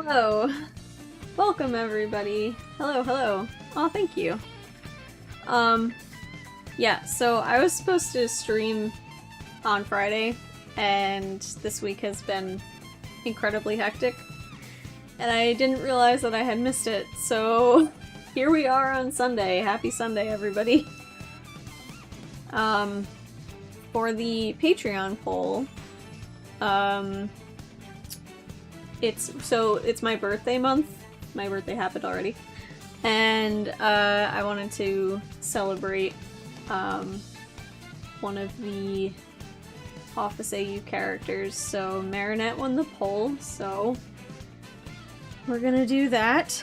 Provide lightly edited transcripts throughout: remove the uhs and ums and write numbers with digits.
Hello. Welcome everybody. Hello, hello. Oh, thank you. Yeah, so I was supposed to stream on Friday, and this week has been incredibly hectic. And I didn't realize that I had missed it, so here we are on Sunday. Happy Sunday, everybody. For the Patreon poll, it's my birthday month. My birthday happened already. And I wanted to celebrate one of the Office AU characters, so Marinette won the poll, so we're gonna do that.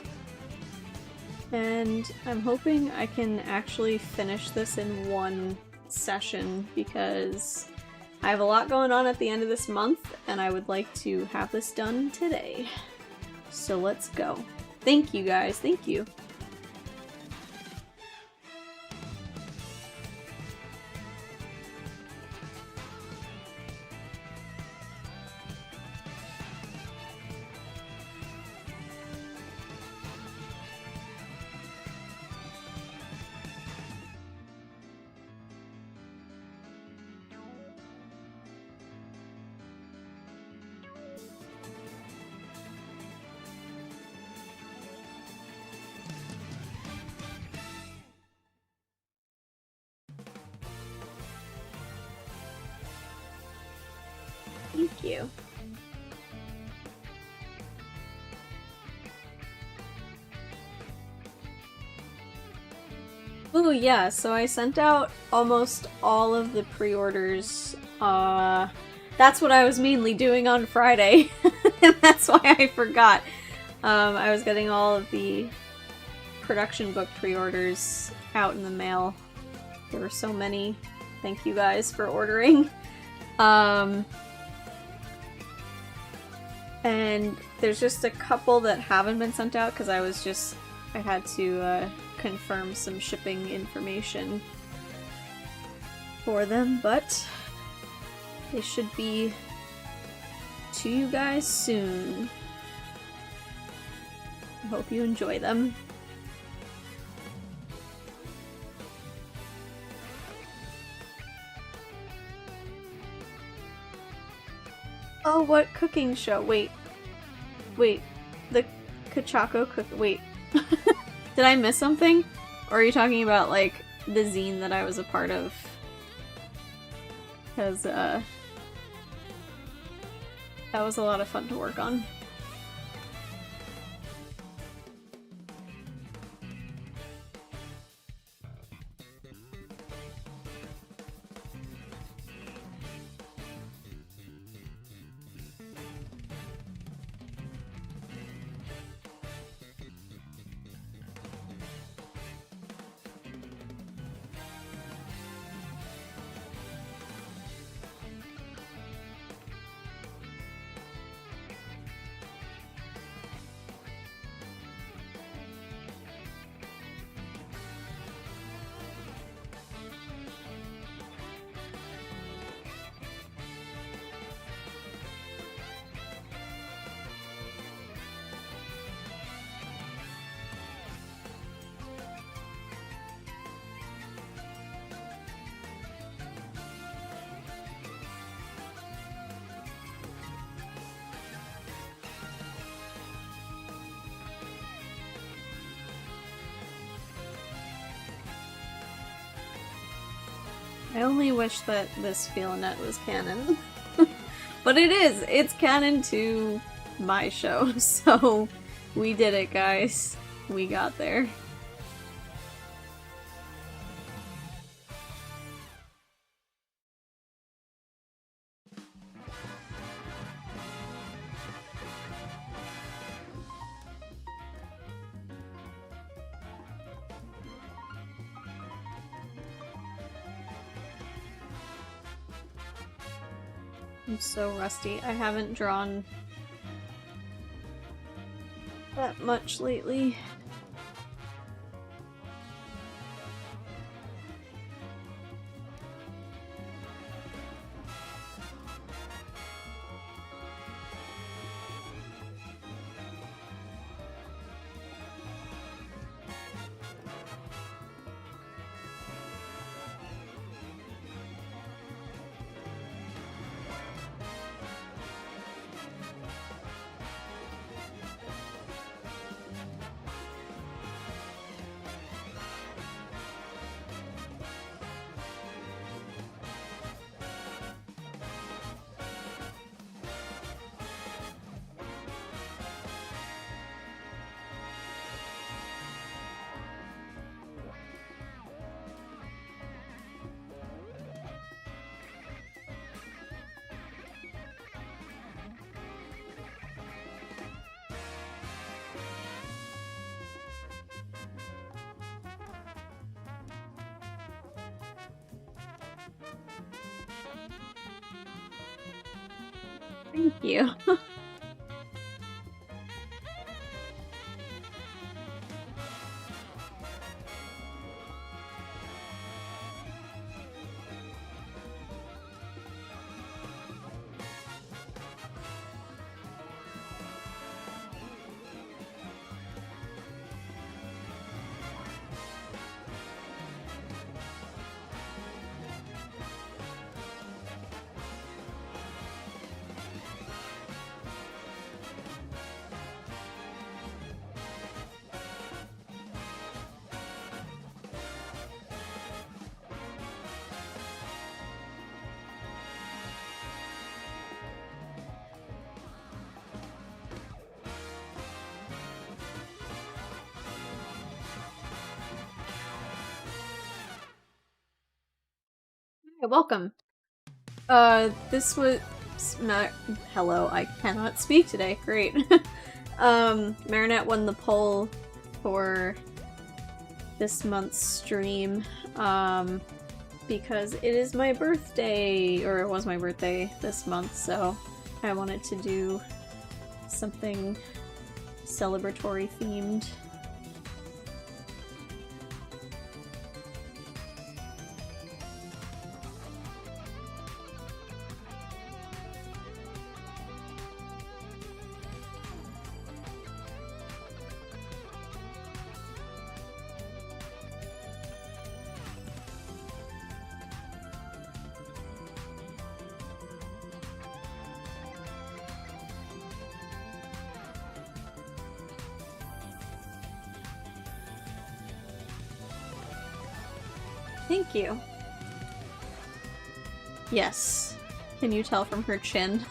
And I'm hoping I can actually finish this in one session because I have a lot going on at the end of this month and I would like to have this done today. So let's go. Thank you guys, thank you. Thank you. Oh yeah, so I sent out almost all of the pre-orders. That's what I was mainly doing on Friday, and that's why I forgot. I was getting all of the production book pre-orders out in the mail. There were so many. Thank you guys for ordering. And there's just a couple that haven't been sent out because I had to confirm some shipping information for them, but they should be to you guys soon. I hope you enjoy them. Oh, what cooking show? Wait, the Kachako cook. Wait, did I miss something? Or are you talking about like the zine that I was a part of? Because that was a lot of fun to work on. I only wish that this Feelnet was canon. But it is! It's canon to my show, so we did it, guys. We got there. I'm so rusty. I haven't drawn that much lately. Thank you. Hi, welcome. This was hello, I cannot speak today. Great. Marinette won the poll for this month's stream, because it is my birthday, or it was my birthday this month, so I wanted to do something celebratory themed. Thank you. Yes. Can you tell from her chin?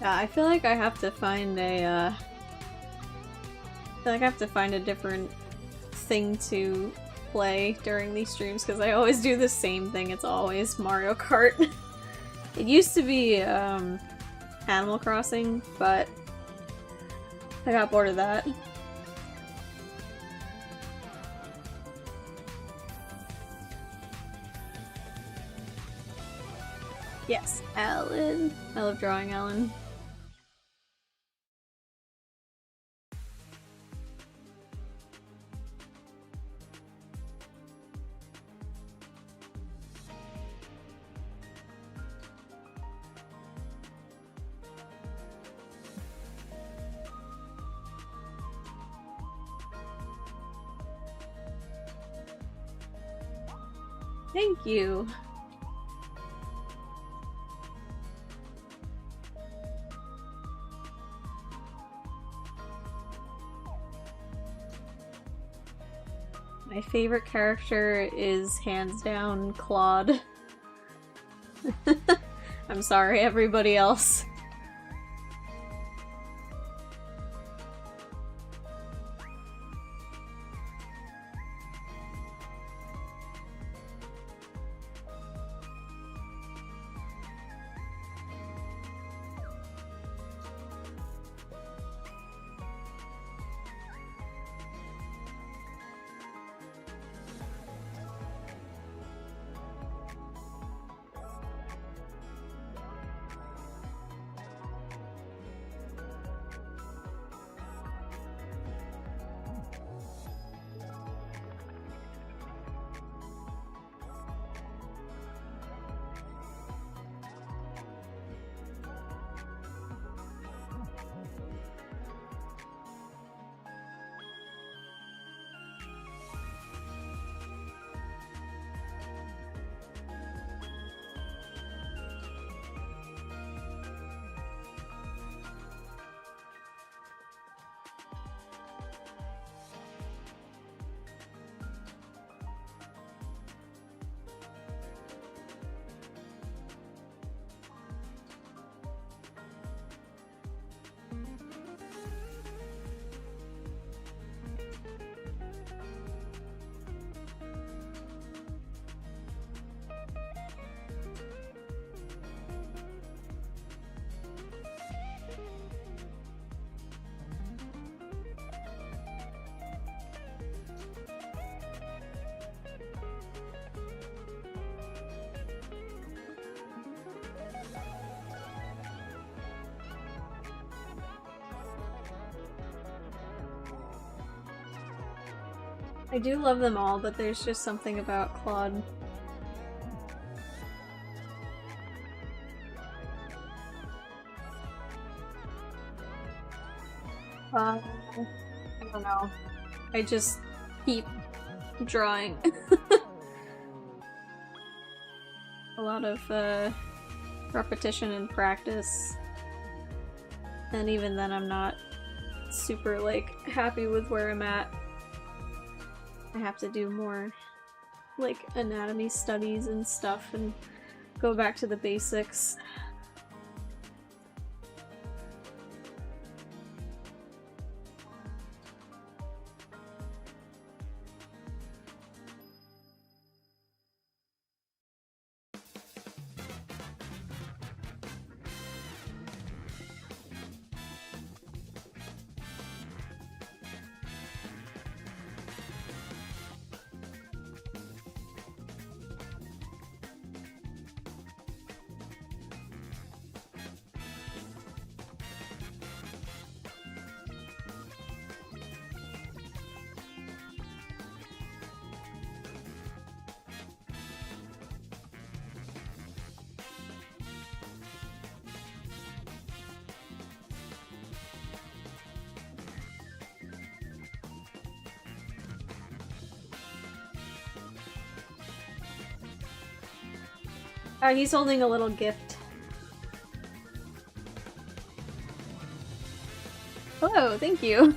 Yeah, I feel like I have to find a, different thing to play during these streams, because I always do the same thing. It's always Mario Kart. It used to be, Animal Crossing, but I got bored of that. Yes, Alan. I love drawing Alan. Thank you. My favorite character is hands down Claude. I'm sorry, everybody else. I do love them all, but there's just something about Claude. I don't know. I just keep drawing. A lot of repetition and practice. And even then I'm not super like happy with where I'm at. I have to do more like anatomy studies and stuff and go back to the basics. He's holding a little gift. Hello, thank you.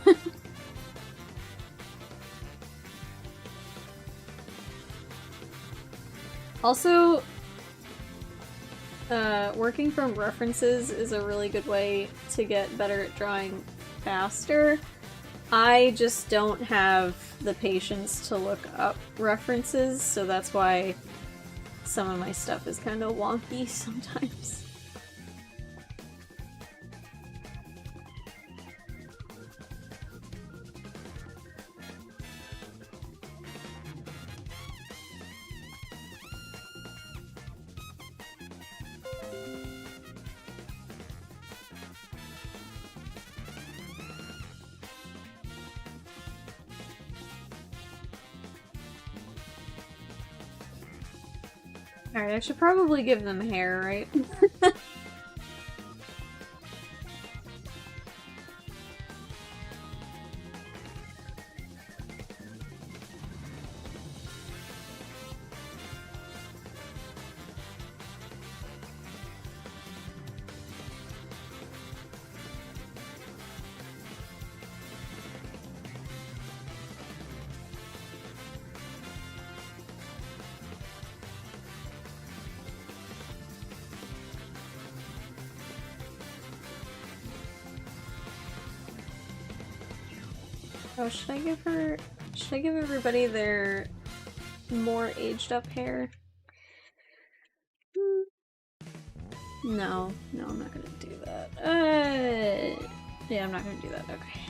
Also, working from references is a really good way to get better at drawing faster. I just don't have the patience to look up references, so that's why some of my stuff is kind of wonky sometimes. Alright, I should probably give them hair, right? Oh, should I give everybody their more aged up hair? No, I'm not gonna do that. Yeah, I'm not gonna do that, okay.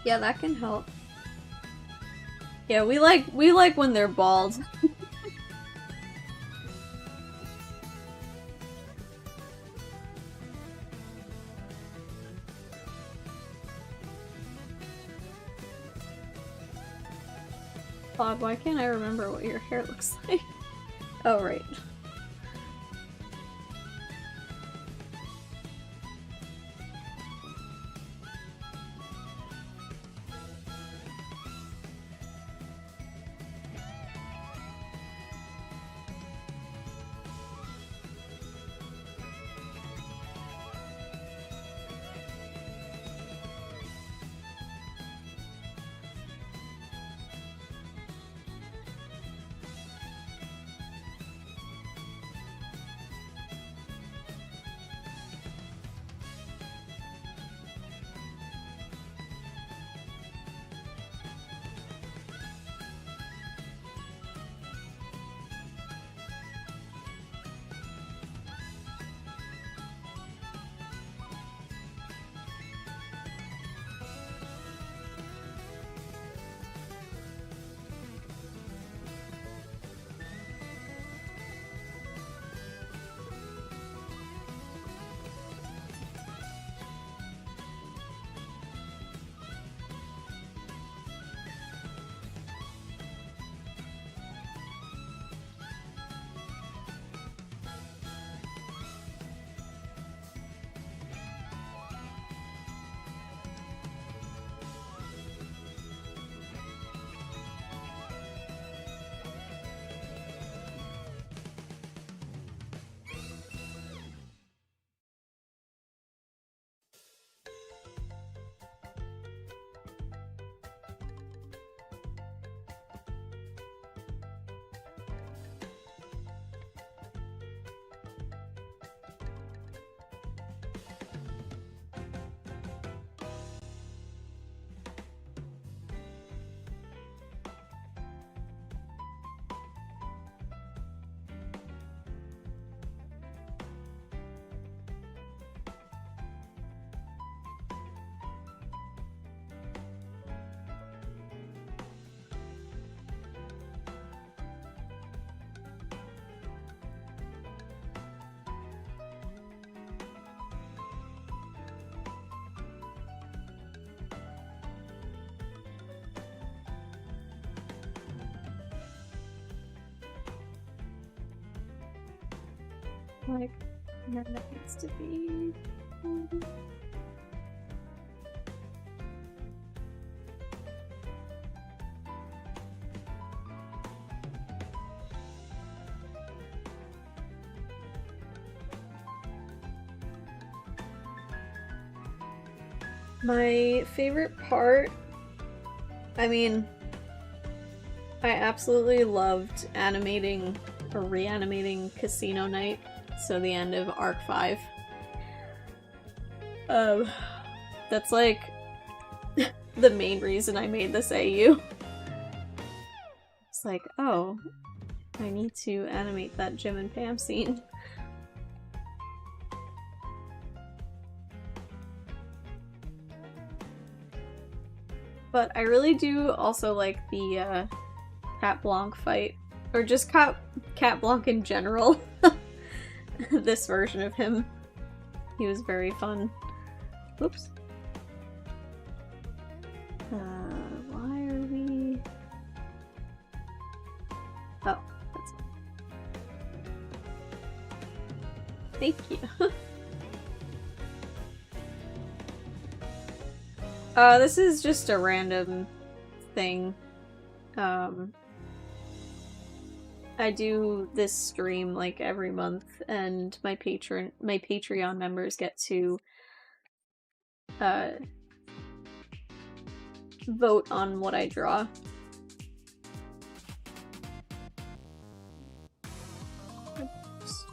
Yeah, that can help. Yeah, we like when they're bald. Claude, why can't I remember what your hair looks like? Oh, right. Like, and then that needs to be... My favorite part, I mean, I absolutely loved animating or reanimating Casino Night, so the end of Arc 5. That's like the main reason I made this AU. It's like, oh, I need to animate that Jim and Pam scene. But I really do also like the Cat Blanc fight, or just Cat Blanc in general. This version of him. He was very fun. Oops. Why are we... Oh, that's it. Thank you. This is just a random thing. I do this stream like every month, and my Patreon members get to vote on what I draw. Oops.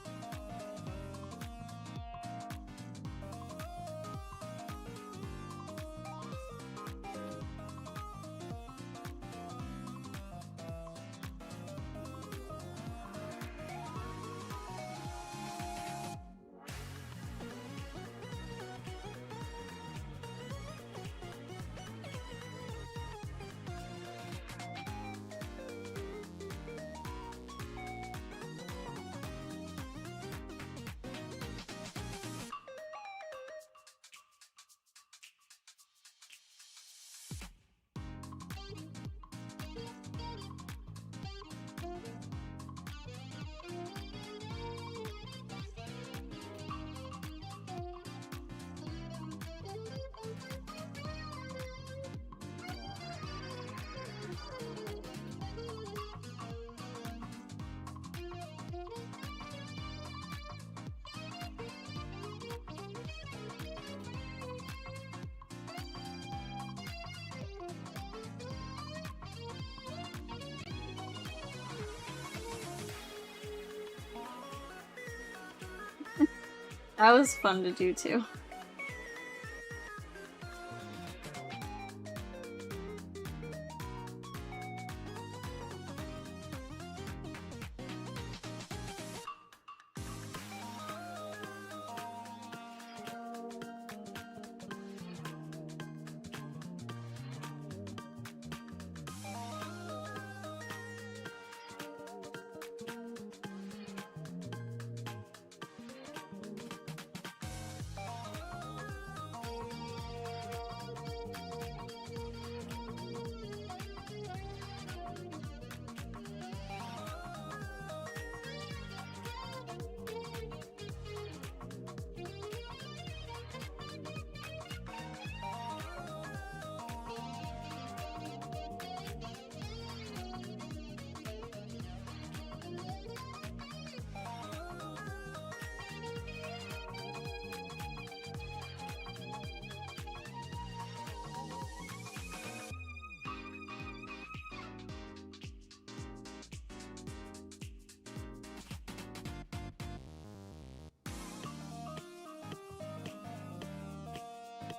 That was fun to do too.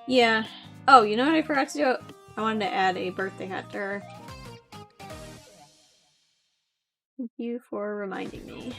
Yeah. Oh, you know what I forgot to do? I wanted to add a birthday hat to her. Thank you for reminding me.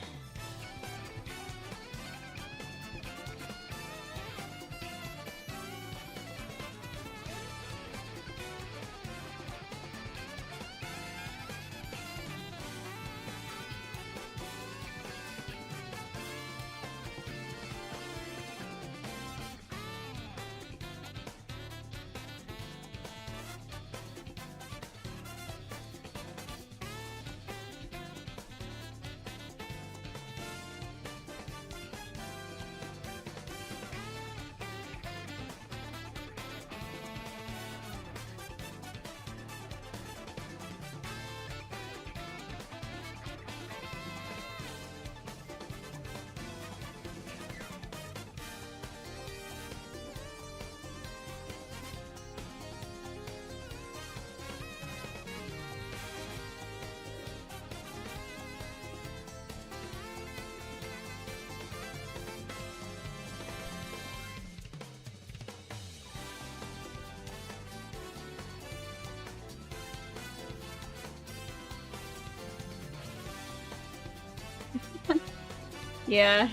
Yeah.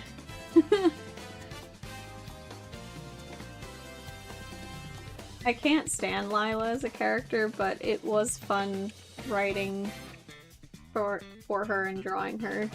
I can't stand Lila as a character, but it was fun writing for her and drawing her.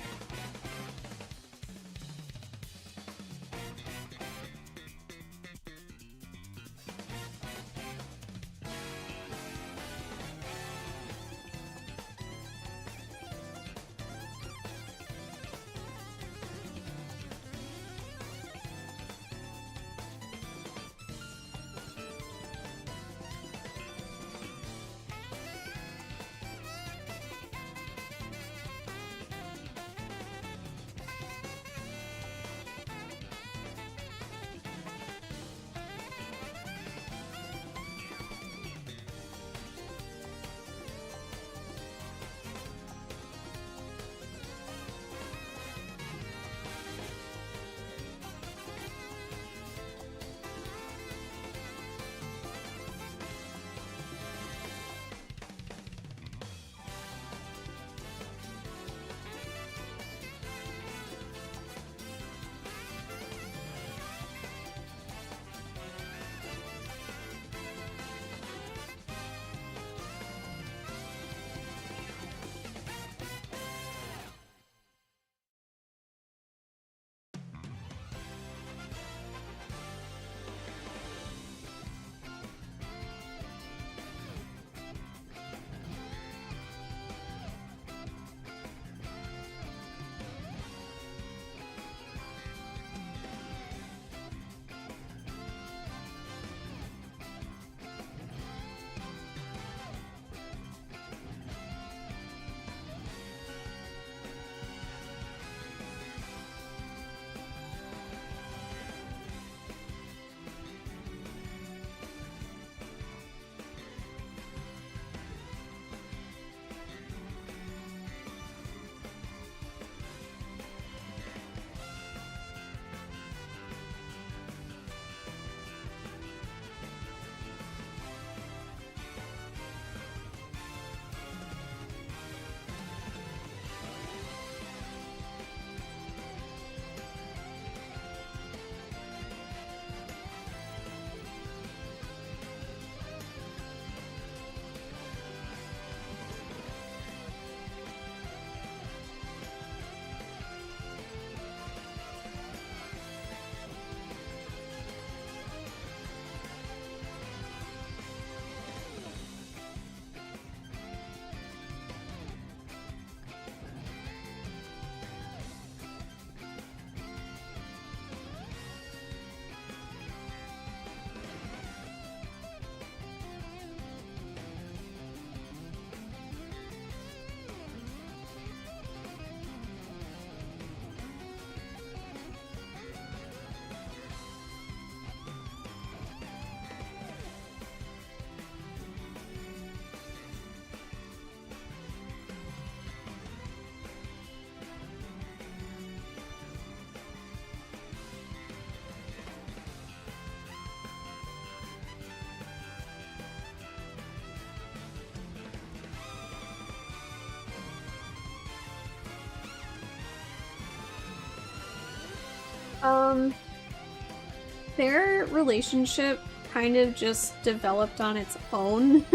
Their relationship kind of just developed on its own.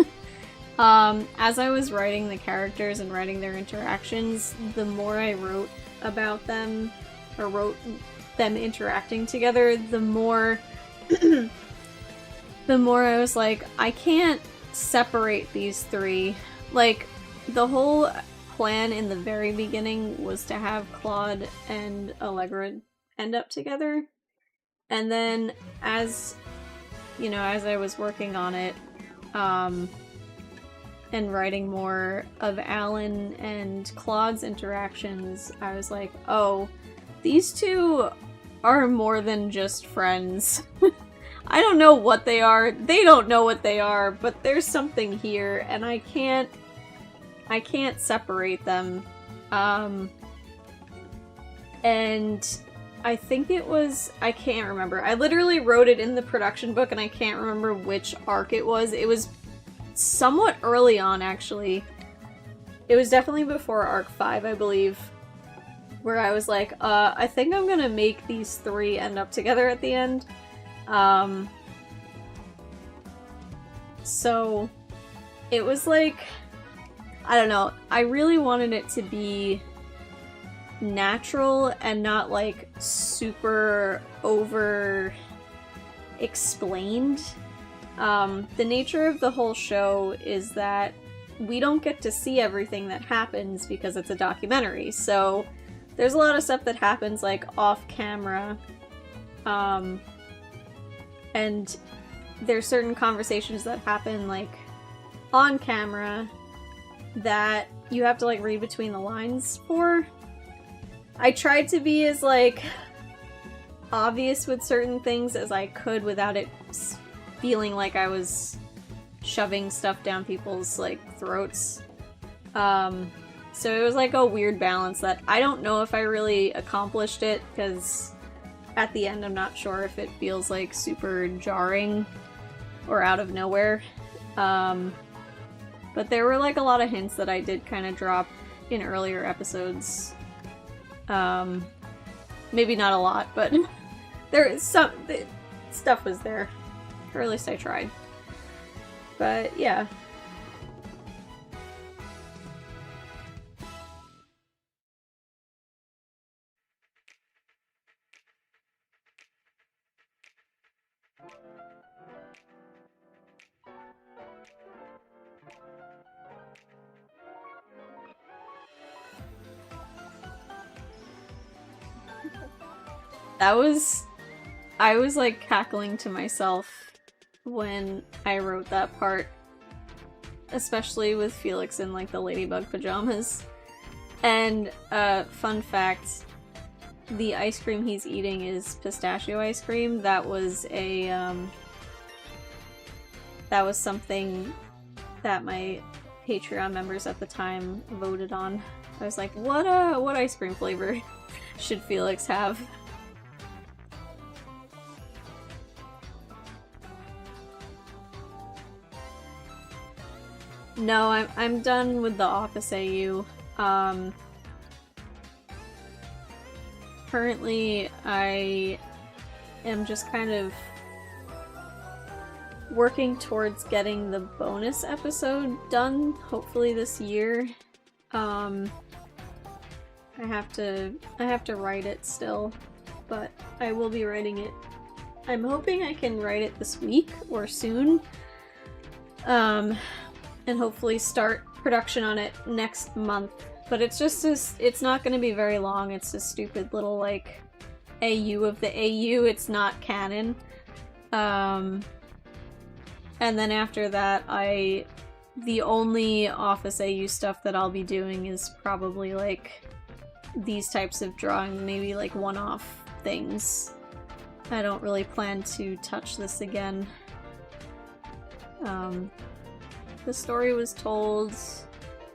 As I was writing the characters and writing their interactions, the more I wrote about them, or wrote them interacting together, the more the more I was like, I can't separate these three. Like, the whole plan in the very beginning was to have Claude and Allegra end up together. And then as I was working on it, and writing more of Alan and Claude's interactions, I was like, oh, these two are more than just friends. I don't know what they are, they don't know what they are, but there's something here, and I can't separate them. And I think it was, I can't remember. I literally wrote it in the production book and I can't remember which arc it was. It was somewhat early on, actually. It was definitely before arc 5, I believe. where I was like, I think I'm gonna make these 3 end up together at the end. So it was like, I don't know, I really wanted it to be natural and not like super over explained. The nature of the whole show is that we don't get to see everything that happens because it's a documentary, so there's a lot of stuff that happens like off camera, and there's certain conversations that happen like on camera that you have to like read between the lines for. I tried to be as like obvious with certain things as I could without it feeling like I was shoving stuff down people's like throats. So it was like a weird balance that I don't know if I really accomplished it, because at the end I'm not sure if it feels like super jarring or out of nowhere. But there were like a lot of hints that I did kind of drop in earlier episodes. Maybe not a lot, but there is some stuff was there, or at least I tried. But yeah. I was like cackling to myself when I wrote that part, especially with Felix in like the ladybug pajamas. And fun fact, the ice cream he's eating is pistachio ice cream. That was something that my Patreon members at the time voted on. I was like, what ice cream flavor should Felix have? No, I'm done with the Office AU. Currently, I am just kind of working towards getting the bonus episode done, hopefully this year. I have to write it still, but I will be writing it. I'm hoping I can write it this week or soon. And hopefully start production on it next month. But it's just it's not going to be very long. It's a stupid little like AU of the AU. It's not canon. And then after that, the only Office AU stuff that I'll be doing is probably like these types of drawing, maybe like one-off things. I don't really plan to touch this again. The story was told.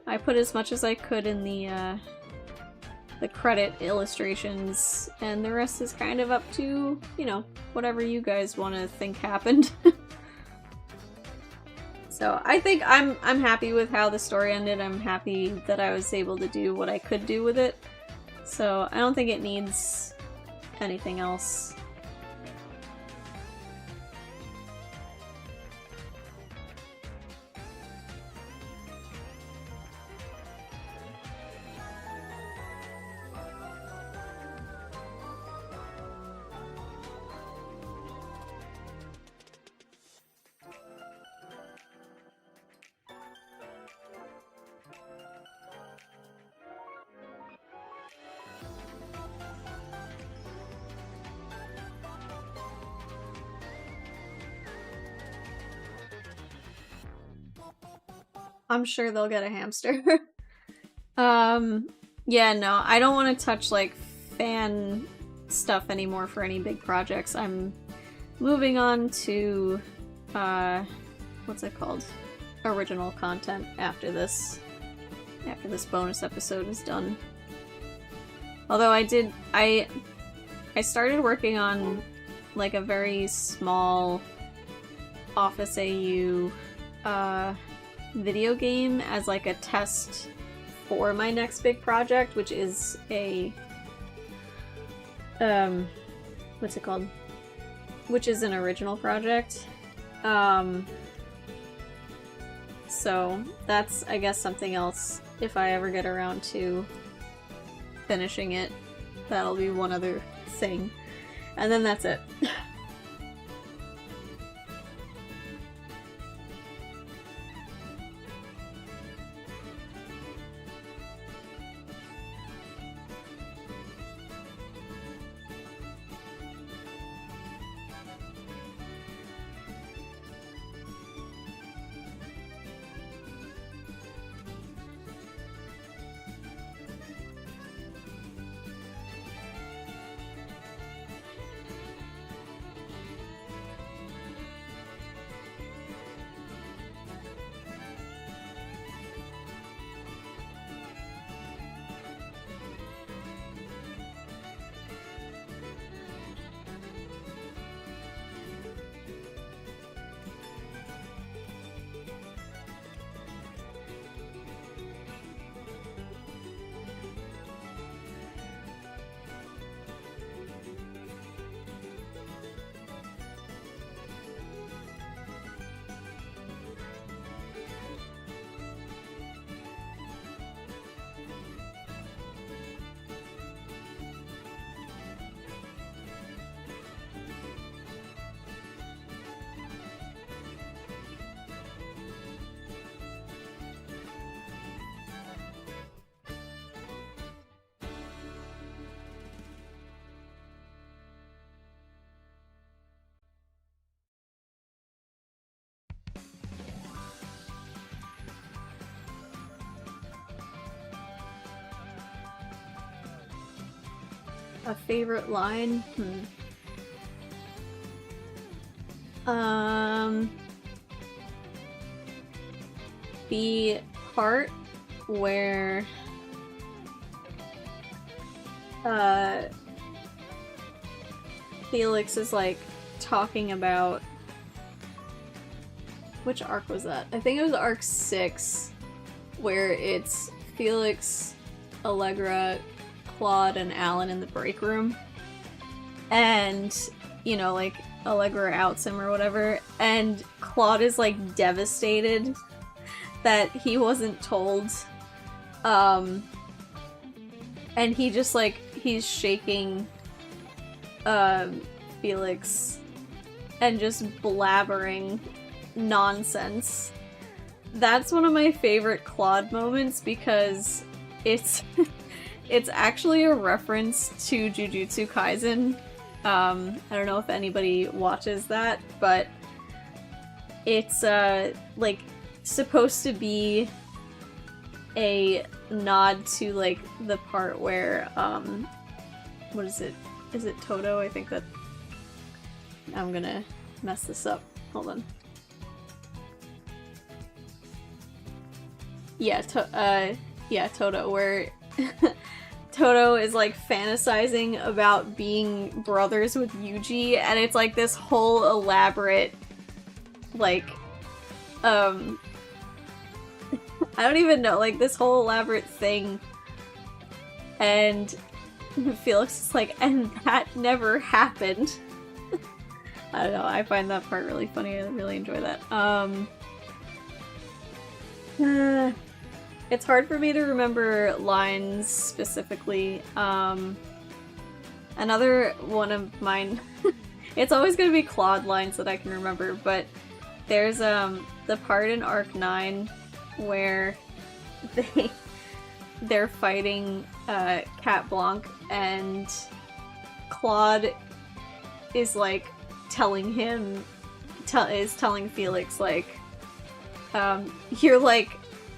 I put as much as I could in the credit illustrations, and the rest is kind of up to, you know, whatever you guys want to think happened. So I think I'm happy with how the story ended. I'm happy that I was able to do what I could do with it. So I don't think it needs anything else. I'm sure they'll get a hamster. Yeah, no, I don't want to touch, like, fan stuff anymore for any big projects. I'm moving on to, what's it called? Original content after this bonus episode is done. Although I started working on, like, a very small Office AU, video game as like a test for my next big project, which is a what's it called? Which is an original project. So that's, I guess, something else. If I ever get around to finishing it, that'll be one other thing. And then that's it. A favorite line? The part where Felix is like talking about, which arc was that? I think it was arc 6, where it's Felix, Allegra, Claude, and Alan in the break room, and you know, like Allegra outs him or whatever, and Claude is like devastated that he wasn't told, and he just like, he's shaking Felix and just blabbering nonsense. That's one of my favorite Claude moments because it's it's actually a reference to Jujutsu Kaisen. I don't know if anybody watches that, but it's like supposed to be a nod to like the part where what is it? Is it Toto? I think that I'm gonna mess this up. Hold on. Yeah, Toto, where Toto is like fantasizing about being brothers with Yuji, and it's like this whole elaborate, like, I don't even know, like this whole elaborate thing, and Felix is like, and that never happened. I don't know, I find that part really funny, I really enjoy that. It's hard for me to remember lines specifically. Another one of mine, it's always gonna be Claude lines that I can remember, but there's the part in Arc 9 where they're fighting Cat Blanc, and Claude is like telling him, telling Felix like, you're like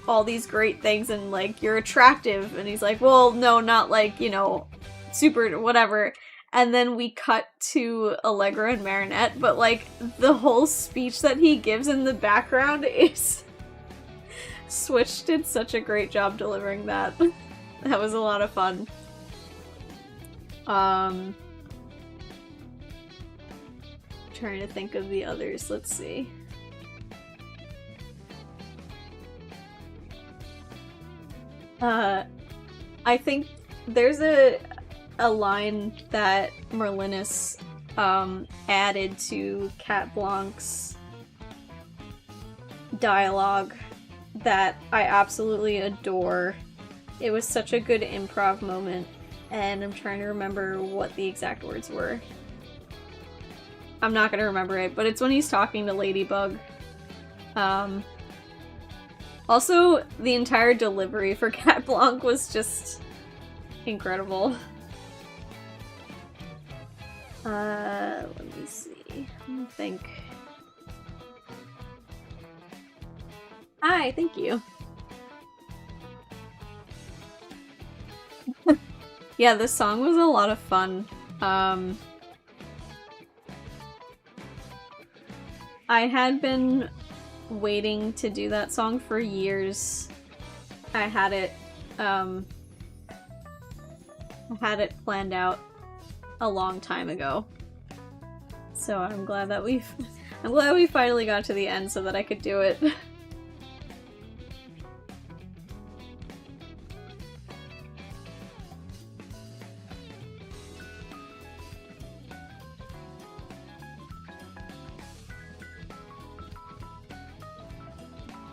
all these great things and like you're attractive, and he's like, well, no, not like, you know, super whatever. And then we cut to Allegra and Marinette, but like the whole speech that he gives in the background is Switch did such a great job delivering that. That was a lot of fun. Trying to think of the others, let's see. I think there's a line that Merlinus added to Cat Blanc's dialogue that I absolutely adore. It was such a good improv moment, and I'm trying to remember what the exact words were. I'm not gonna remember it, but it's when he's talking to Ladybug. Also, the entire delivery for Cat Blanc was just incredible. Let me see. Let me think. Hi, thank you. Yeah, this song was a lot of fun. I had been waiting to do that song for years. I had it planned out a long time ago. So I'm glad that we finally got to the end so that I could do it.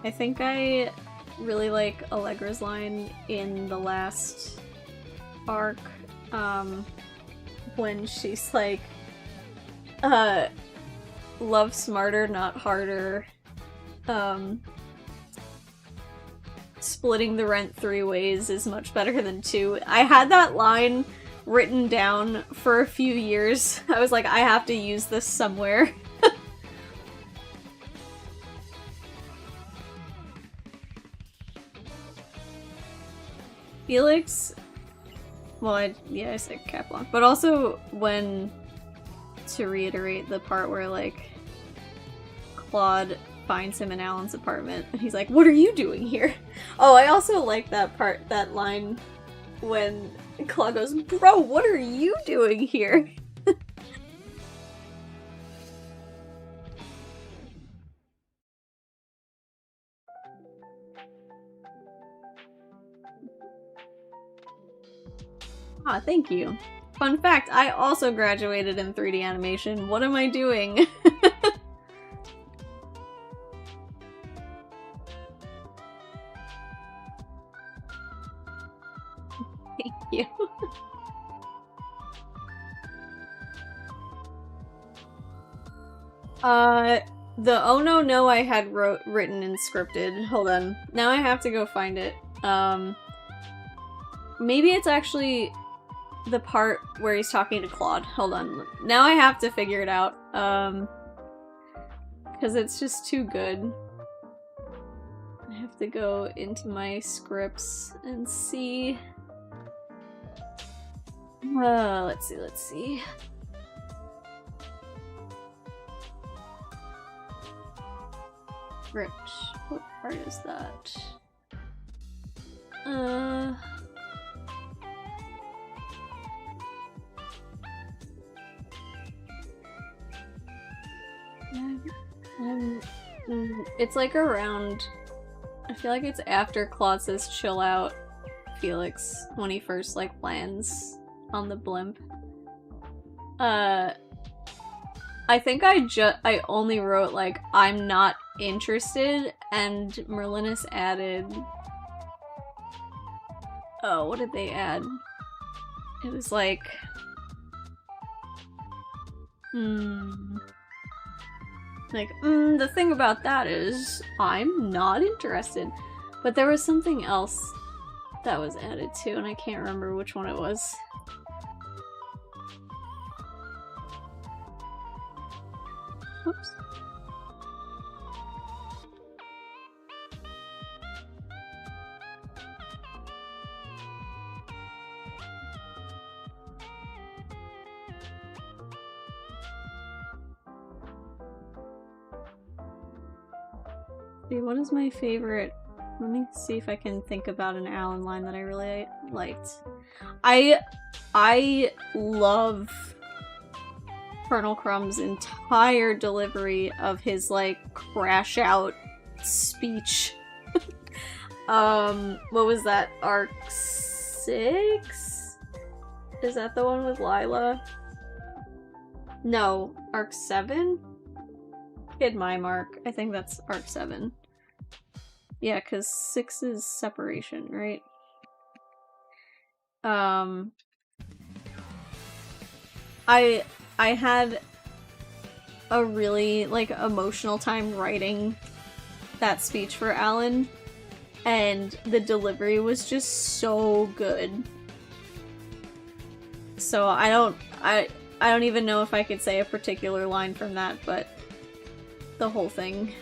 I think I really like Allegra's line in the last arc, when she's like, love smarter, not harder, splitting the rent 3 ways is much better than 2. I had that line written down for a few years. I was like, I have to use this somewhere. Felix, well, I said Cat Blanc, but also when, to reiterate the part where, like, Claude finds him in Alan's apartment, and he's like, what are you doing here? Oh, I also like that line when Claude goes, bro, what are you doing here? Ah, thank you. Fun fact, I also graduated in 3D animation. What am I doing? Thank you. The oh no no I had written and scripted. Hold on. Now I have to go find it. Maybe it's actually the part where he's talking to Claude. Hold on. Now I have to figure it out. Because it's just too good. I have to go into my scripts and see. Let's see. Script. What part is that? It's like around, I feel like it's after Claude says chill out Felix when he first like lands on the blimp. I think I only wrote like I'm not interested, and Merlinus added, oh, what did they add? It was like the thing about that is I'm not interested. But there was something else that was added too, and I can't remember which one it was. Oops. See, what is my favorite? Let me see if I can think about an Alan line that I really liked. I love Colonel Crumb's entire delivery of his like crash out speech. What was that? Arc 6? Is that the one with Lila? No, arc 7? Hid my mark. I think that's arc 7. Yeah, because 6 is separation, right? I had a really, like, emotional time writing that speech for Alan, and the delivery was just so good. So I don't even know if I could say a particular line from that, but the whole thing.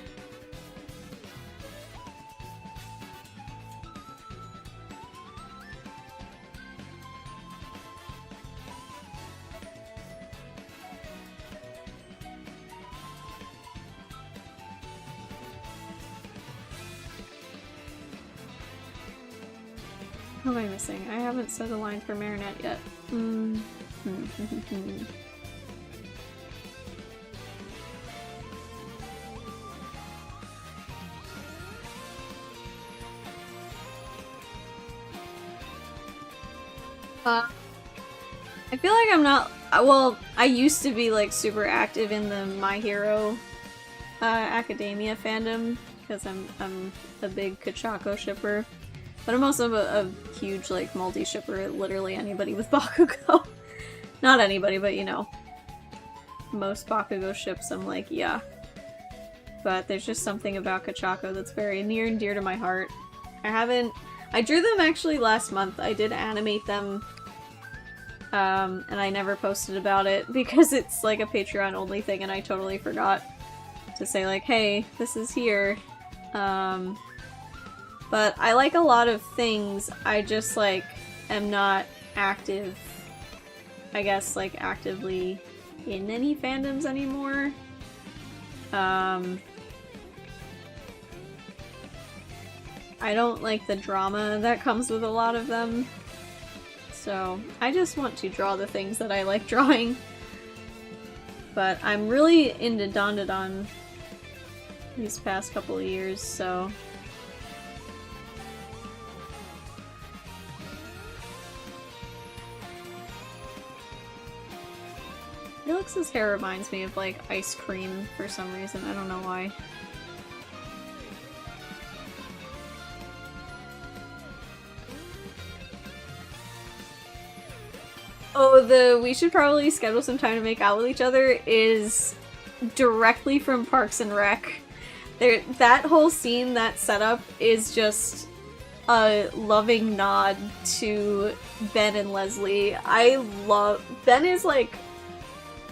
What am I missing? I haven't said a line for Marinette yet. I feel like I'm not. Well, I used to be like super active in the My Hero Academia fandom because I'm a big Kachako shipper, but I'm also a huge like multi shipper. Literally anybody with Bakugo, not anybody, but you know, most Bakugo ships. I'm like, yeah. But there's just something about Kachako that's very near and dear to my heart. I drew them actually last month. I did animate them. And I never posted about it because it's like a Patreon only thing and I totally forgot to say like, hey, this is here. But I like a lot of things, I just like am not active, I guess, like actively in any fandoms anymore. I don't like the drama that comes with a lot of them. So I just want to draw the things that I like drawing. But I'm really into Dandadan these past couple of years, so... Felix's hair reminds me of like ice cream for some reason, I don't know why. Oh, we should probably schedule some time to make out with each other is directly from Parks and Rec. That whole scene, that setup, is just a loving nod to Ben and Leslie. Ben is like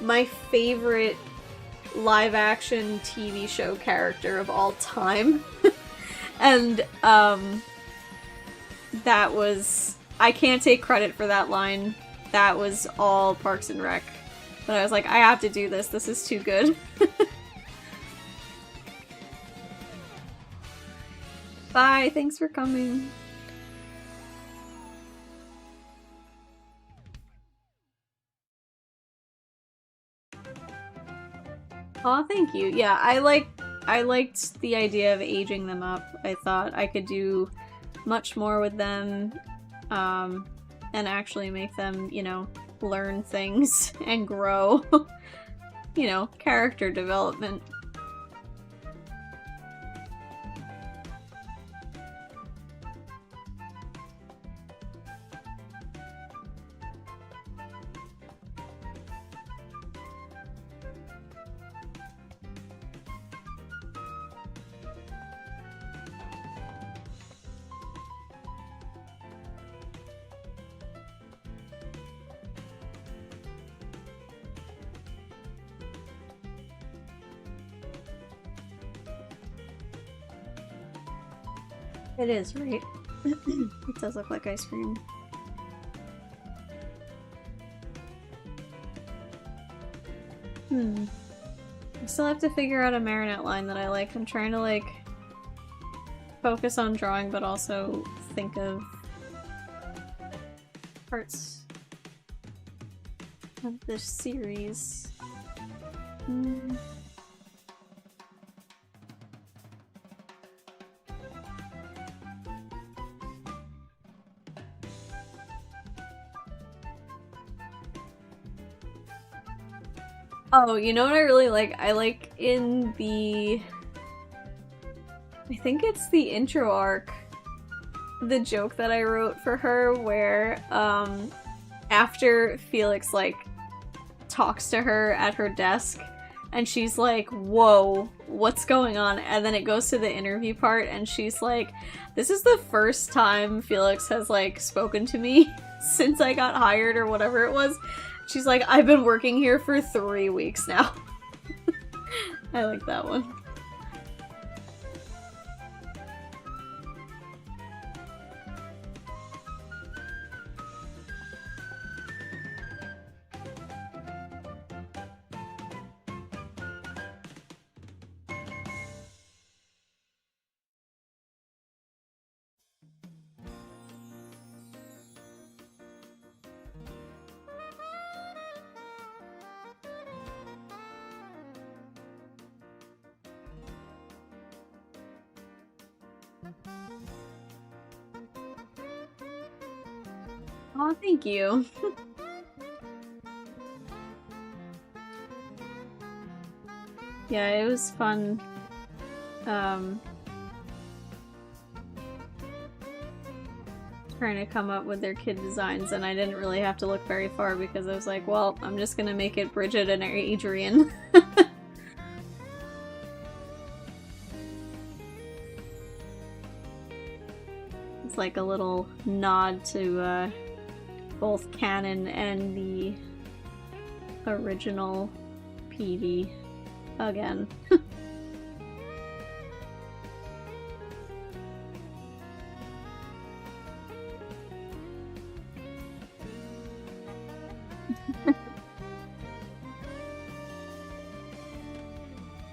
my favorite live-action TV show character of all time. And, that was... I can't take credit for that line. That was all Parks and Rec. But I was like, I have to do this. This is too good. Bye, thanks for coming. Aw, thank you. Yeah, I liked the idea of aging them up. I thought I could do much more with them. And actually make them, you know, learn things and grow. You know, character development. It is, right? It does look like ice cream. I still have to figure out a Marinette line that I like. I'm trying to, like, focus on drawing, but also think of parts of this series. Oh, you know what I really like? I like in the... I think it's the intro arc, the joke that I wrote for her where, after Felix, like, talks to her at her desk, and she's like, whoa, what's going on? And then it goes to the interview part, and she's like, this is the first time Felix has, like, spoken to me since I got hired or whatever it was. She's like, I've been working here for 3 weeks now. I like that one. Oh, thank you. Yeah, it was fun. Trying to come up with their kid designs, and I didn't really have to look very far because I was like, well, I'm just gonna make it Bridget and Adrian. It's like a little nod to both canon and the original PD again.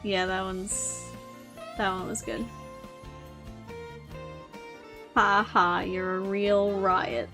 Yeah, that one was good. Ha ha, you're a real riot.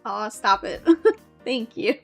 Aw, stop it. Thank you.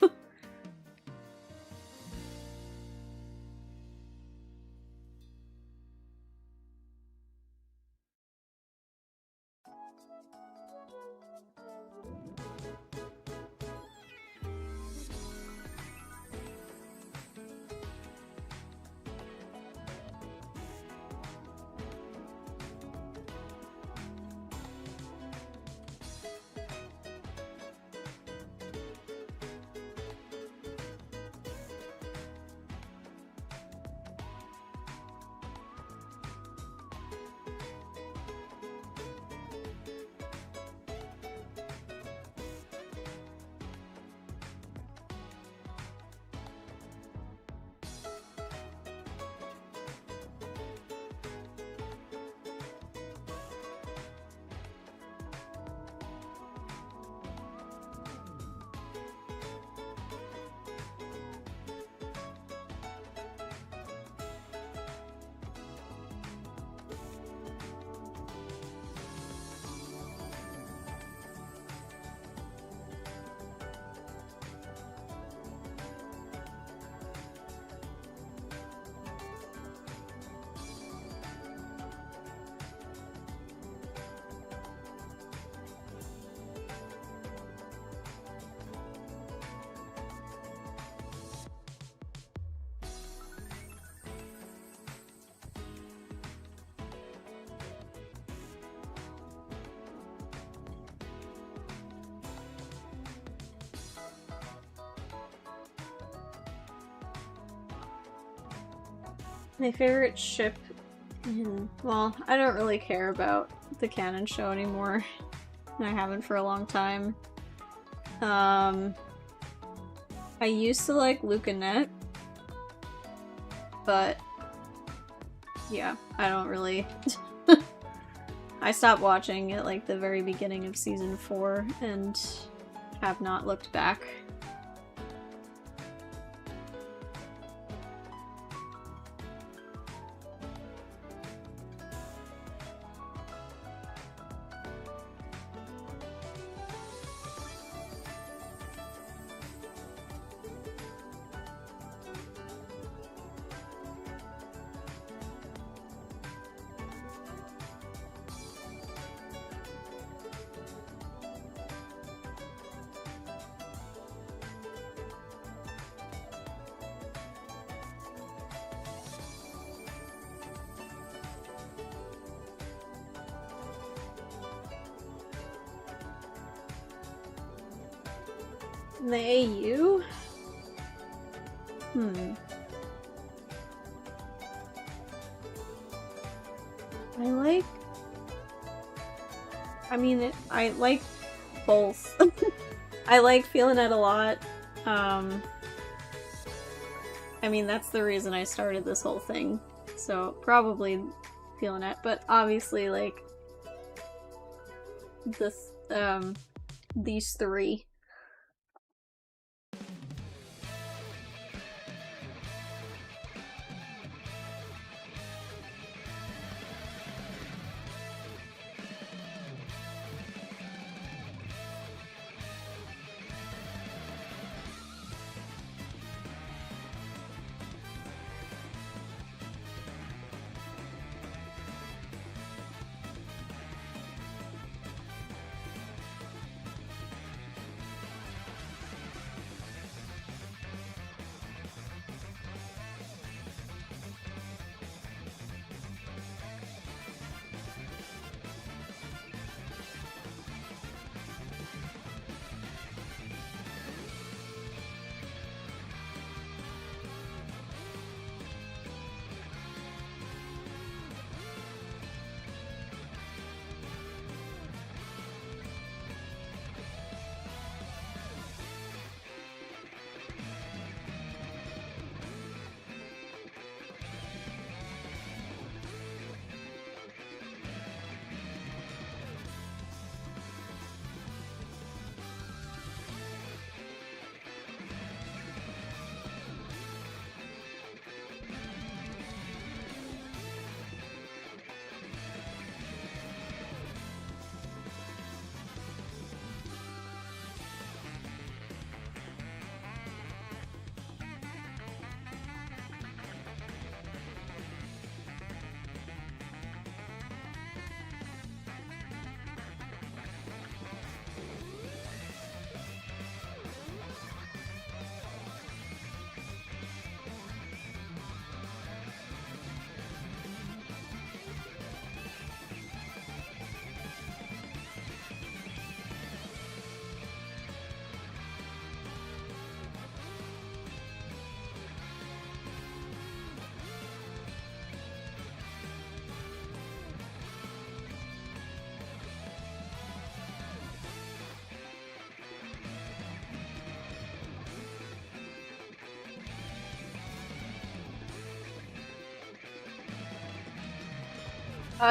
My favorite ship in... Well, I don't really care about the canon show anymore. I haven't for a long time. I used to like Marinette, but yeah, I don't really... I stopped watching at like the very beginning of season 4 and have not looked back. The AU? I like both. I like feeling it a lot. I mean, that's the reason I started this whole thing. So, probably feeling it, but obviously, like, this, these three.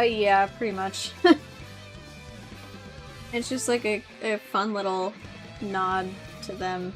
Yeah, pretty much. It's just like a fun little nod to them.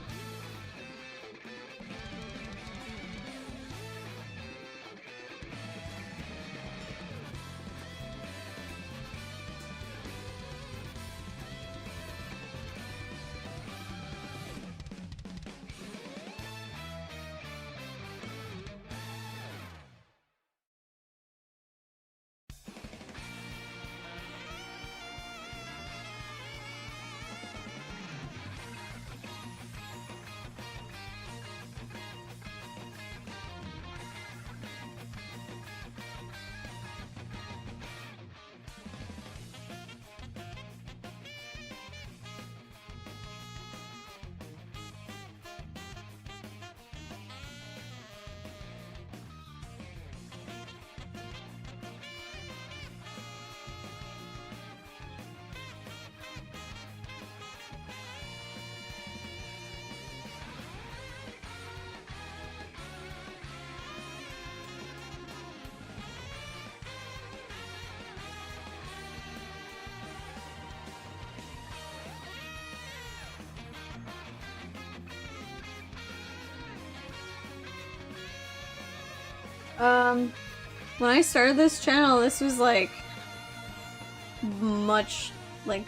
When I started this channel, this was like much like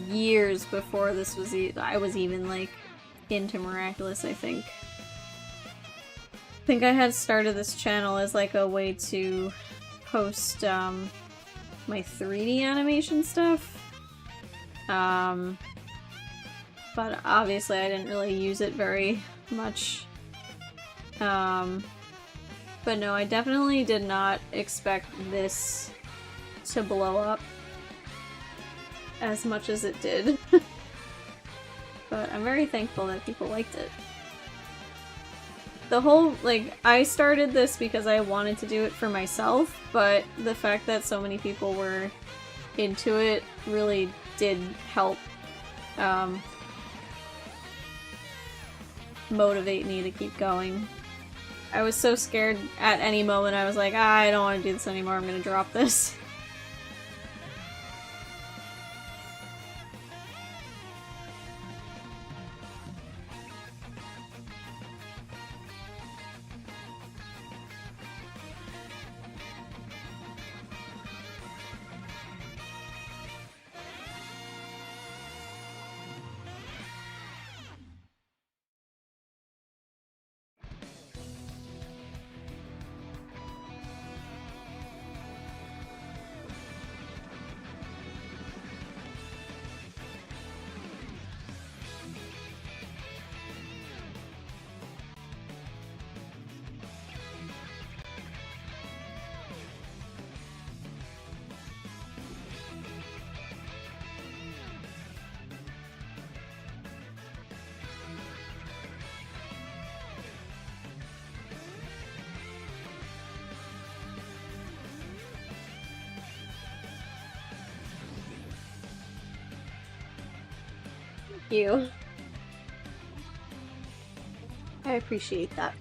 years before this was I was even like into Miraculous, I think. I think I had started this channel as like a way to post my 3D animation stuff. But obviously I didn't really use it very much. But no, I definitely did not expect this to blow up as much as it did. But I'm very thankful that people liked it. The whole, like, I started this because I wanted to do it for myself, but the fact that so many people were into it really did help motivate me to keep going. I was so scared at any moment. I was like, I don't want to do this anymore, I'm gonna drop this. You. I appreciate that.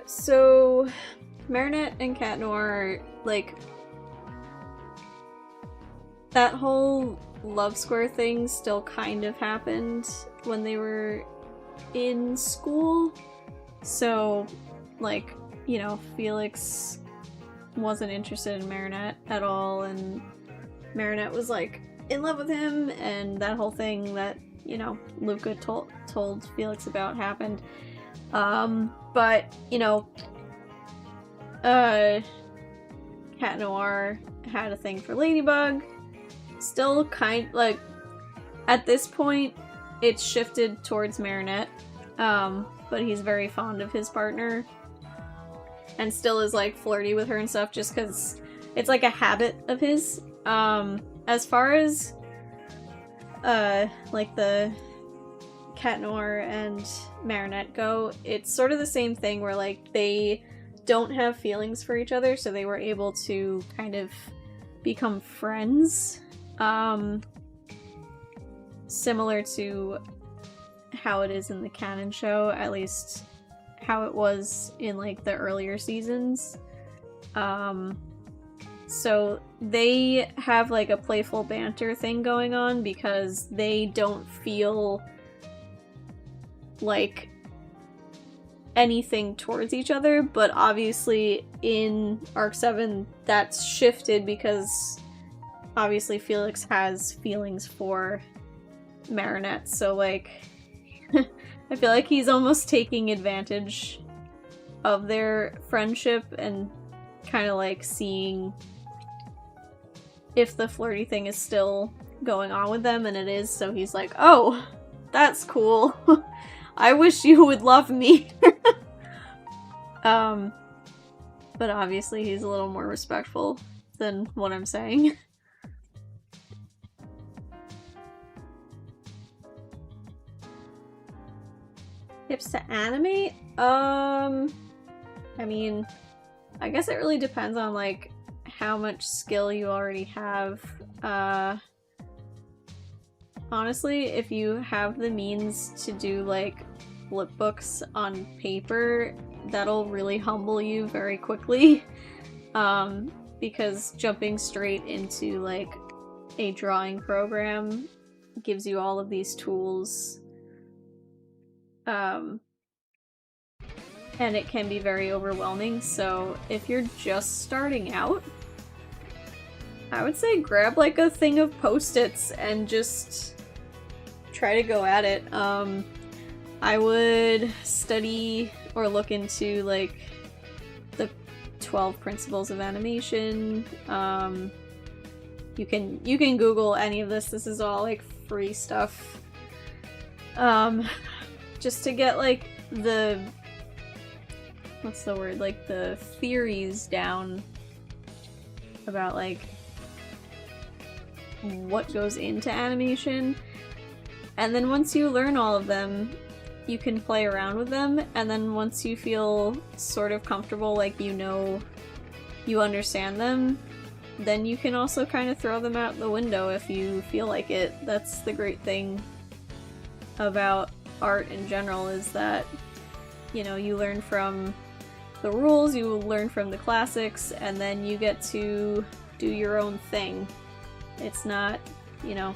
So Marinette and Cat Noir, like, that whole love square thing still kind of happened when they were in school. So, like, you know, Felix wasn't interested in Marinette at all, and Marinette was, like, in love with him, and that whole thing that, you know, Luca told Felix about happened. But, you know, Cat Noir had a thing for Ladybug, still like, at this point, it's shifted towards Marinette, but he's very fond of his partner, and still is, like, flirty with her and stuff, just because it's, like, a habit of his. As far as, like, the Cat Noir and Marinette go, it's sort of the same thing where, like, they don't have feelings for each other, so they were able to kind of become friends. Similar to how it is in the canon show, at least how it was in, like, the earlier seasons. So they have, like, a playful banter thing going on because they don't feel like anything towards each other, but obviously in Arc 7 that's shifted because obviously Felix has feelings for Marinette, so, like, I feel like he's almost taking advantage of their friendship and kind of, like, seeing if the flirty thing is still going on with them, and it is, so he's like, oh, that's cool. I wish you would love me. But obviously he's a little more respectful than what I'm saying. Tips to animate? I mean, I guess it really depends on, like, how much skill you already have. Honestly, if you have the means to do, like, flip books on paper, that'll really humble you very quickly. Because jumping straight into, like, a drawing program gives you all of these tools. And it can be very overwhelming, so if you're just starting out, I would say grab, like, a thing of Post-its and just try to go at it. I would study or look into, like, the 12 principles of animation. You can Google any of this. This is all, like, free stuff. Just to get, like, the, what's the word, like, the theories down about, like, what goes into animation. And then once you learn all of them, you can play around with them, and then once you feel sort of comfortable, like, you know, you understand them, then you can also kind of throw them out the window if you feel like it. That's the great thing about art in general, is that, you know, you learn from the rules, you learn from the classics, and then you get to do your own thing. It's not, you know,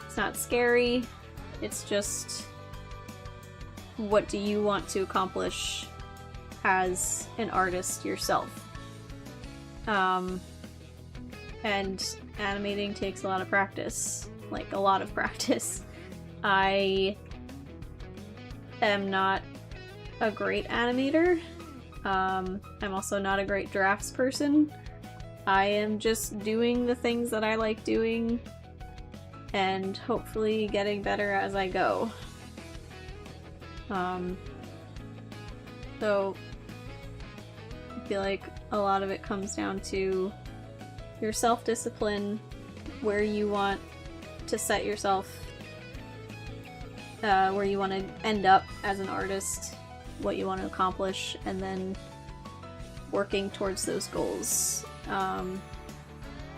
it's not scary, it's just, what do you want to accomplish as an artist yourself? And animating takes a lot of practice, like, a lot of practice. I am not a great animator. I'm also not a great drafts person. I am just doing the things that I like doing and hopefully getting better as I go. So I feel like a lot of it comes down to your self-discipline, where you want to set yourself, where you want to end up as an artist, what you want to accomplish, and then working towards those goals.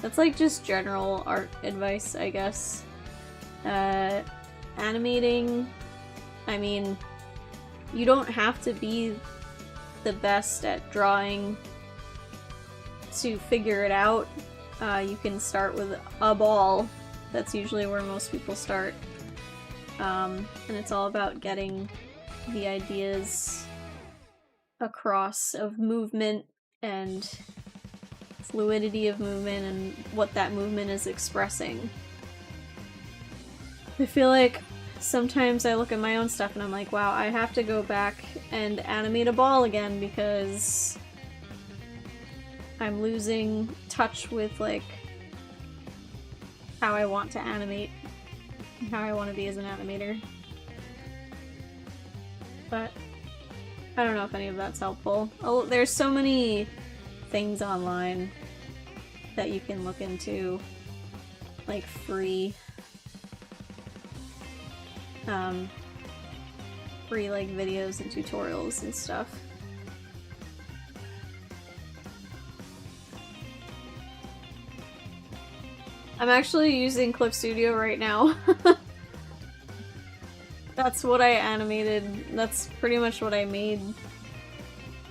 That's, like, just general art advice, I guess. Animating, I mean, you don't have to be the best at drawing to figure it out. You can start with a ball. That's usually where most people start. And it's all about getting the ideas across of movement and fluidity of movement and what that movement is expressing. I feel like sometimes I look at my own stuff and I'm like, wow, I have to go back and animate a ball again because I'm losing touch with, like, how I want to animate, how I want to be as an animator. But I don't know if any of that's helpful. Oh, there's so many things online that you can look into, like free like videos and tutorials and stuff. I'm actually using Clip Studio right now. That's what I animated. That's pretty much what I made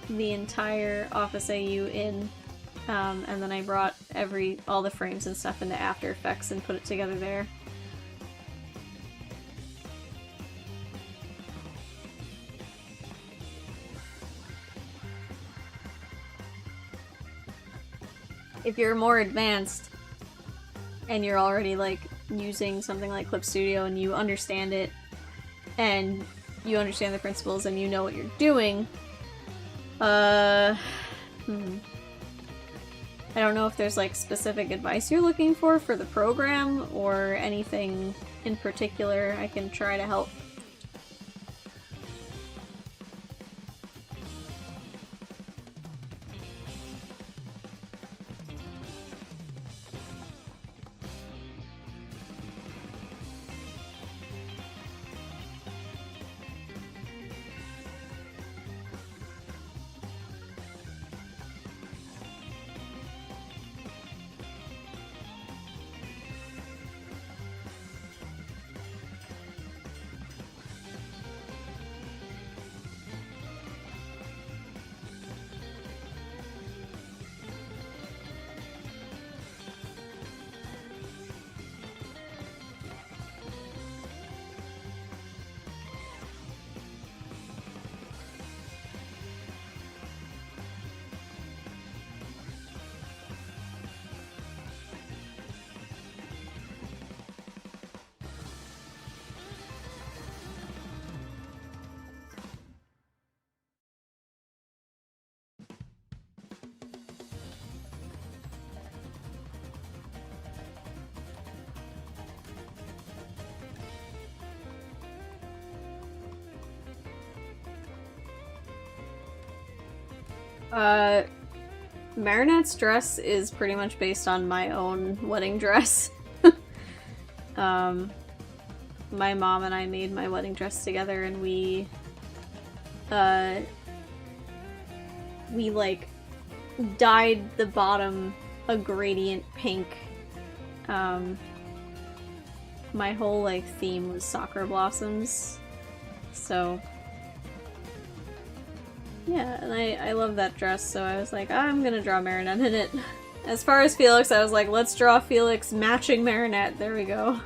the entire Office AU in. And then I brought all the frames and stuff into After Effects and put it together there. If you're more advanced and you're already like using something like Clip Studio and you understand it and you understand the principles and you know what you're doing, I don't know if there's like specific advice you're looking for the program or anything in particular I can try to help. Marinette's dress is pretty much based on my own wedding dress. My mom and I made my wedding dress together and we like dyed the bottom a gradient pink. My whole like theme was sakura blossoms, so yeah, and I love that dress, so I was like, I'm gonna draw Marinette in it. As far as Felix, I was like, let's draw Felix matching Marinette. There we go.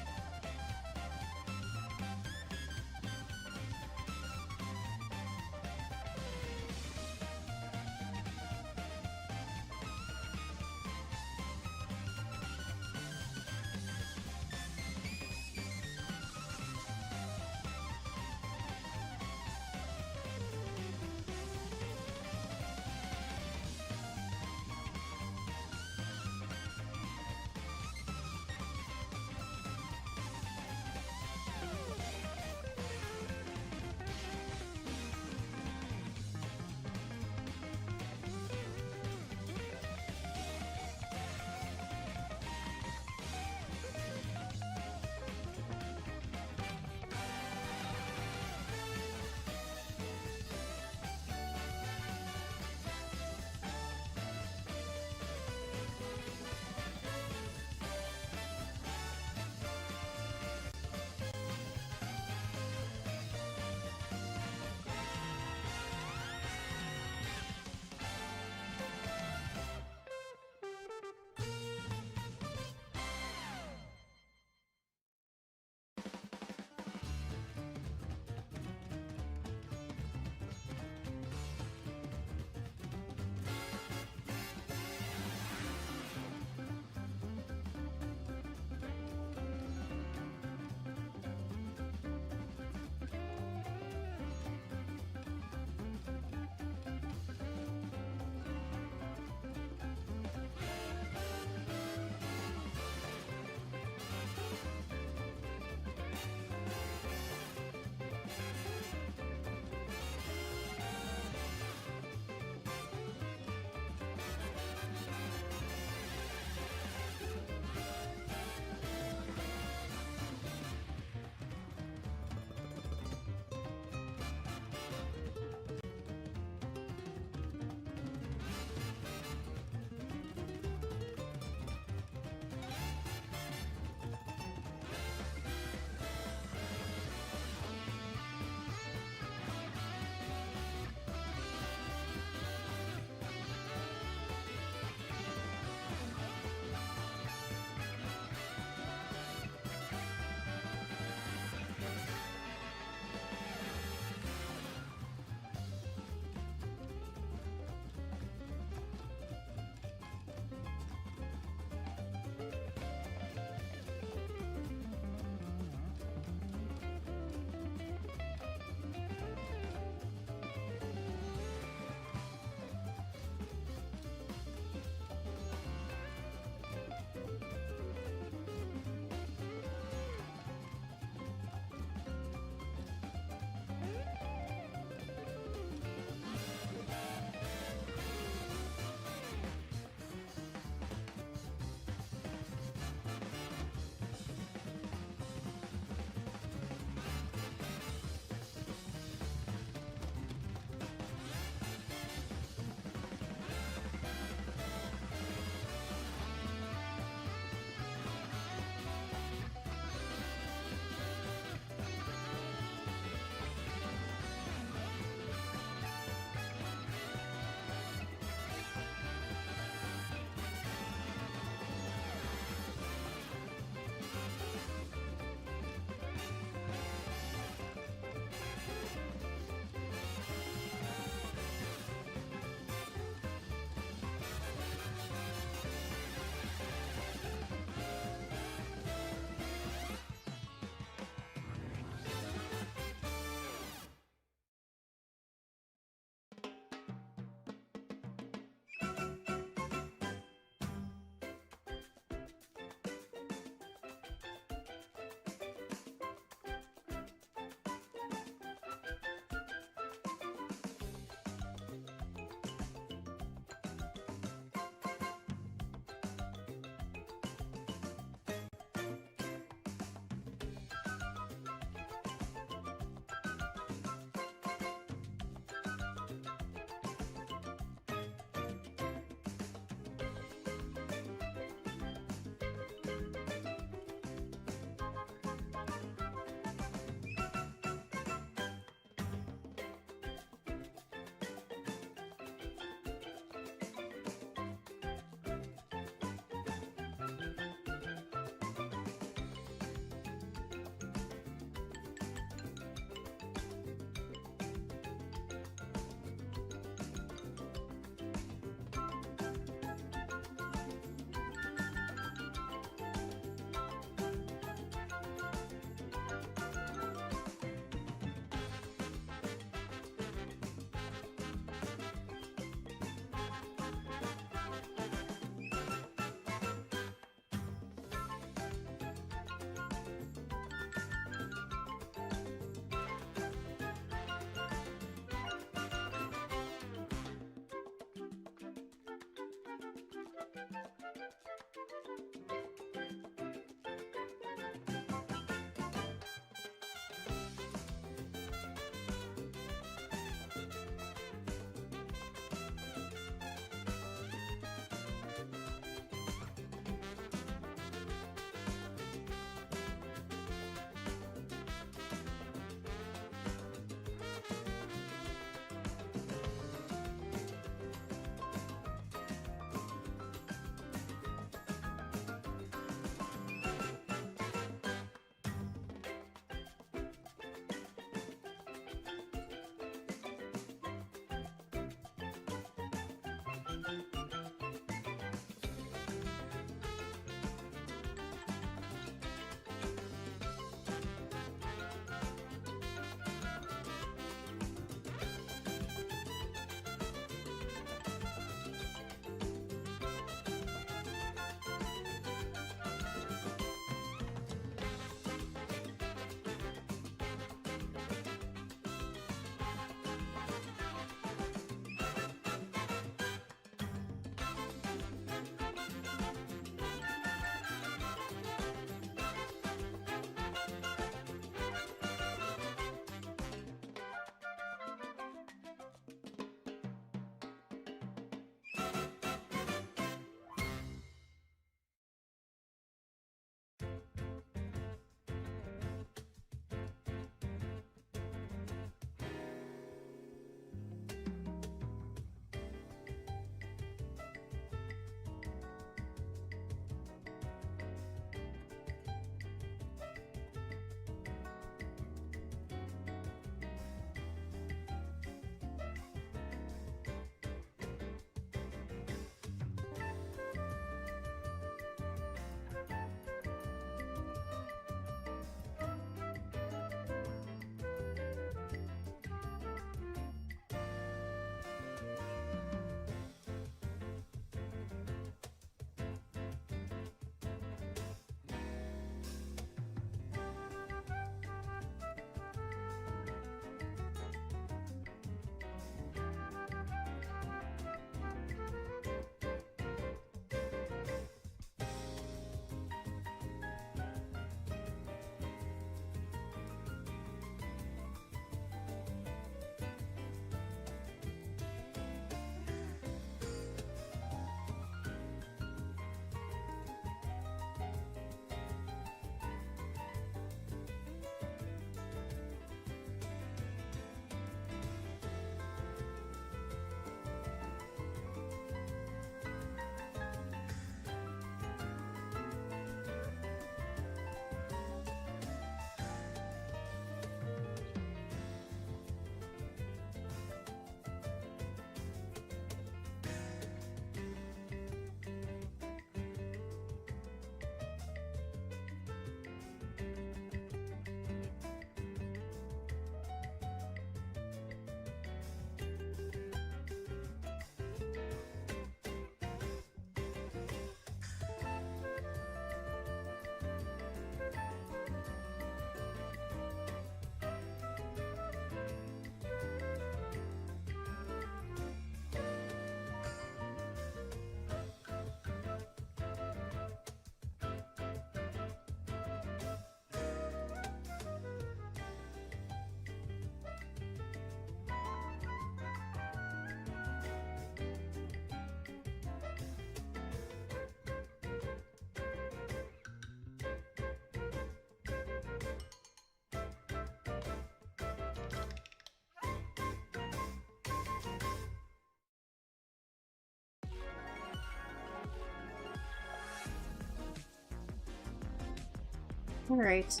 Alright.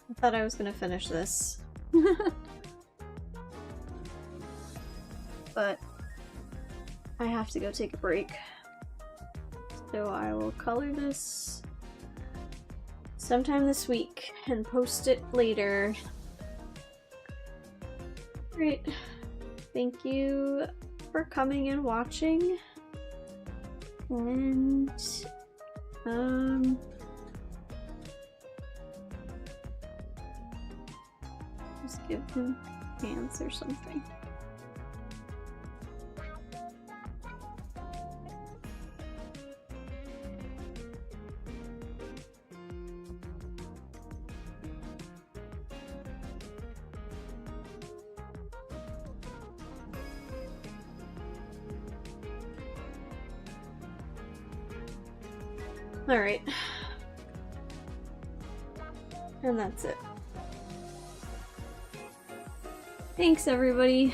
I thought I was gonna finish this. But I have to go take a break. So I will color this sometime this week and post it later. Great. Thank you for coming and watching. And just give him hands or something. Alright. And that's it. Thanks, everybody.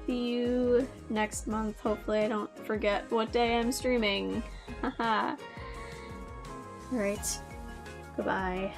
See you next month. Hopefully I don't forget what day I'm streaming. Haha. Alright. Goodbye.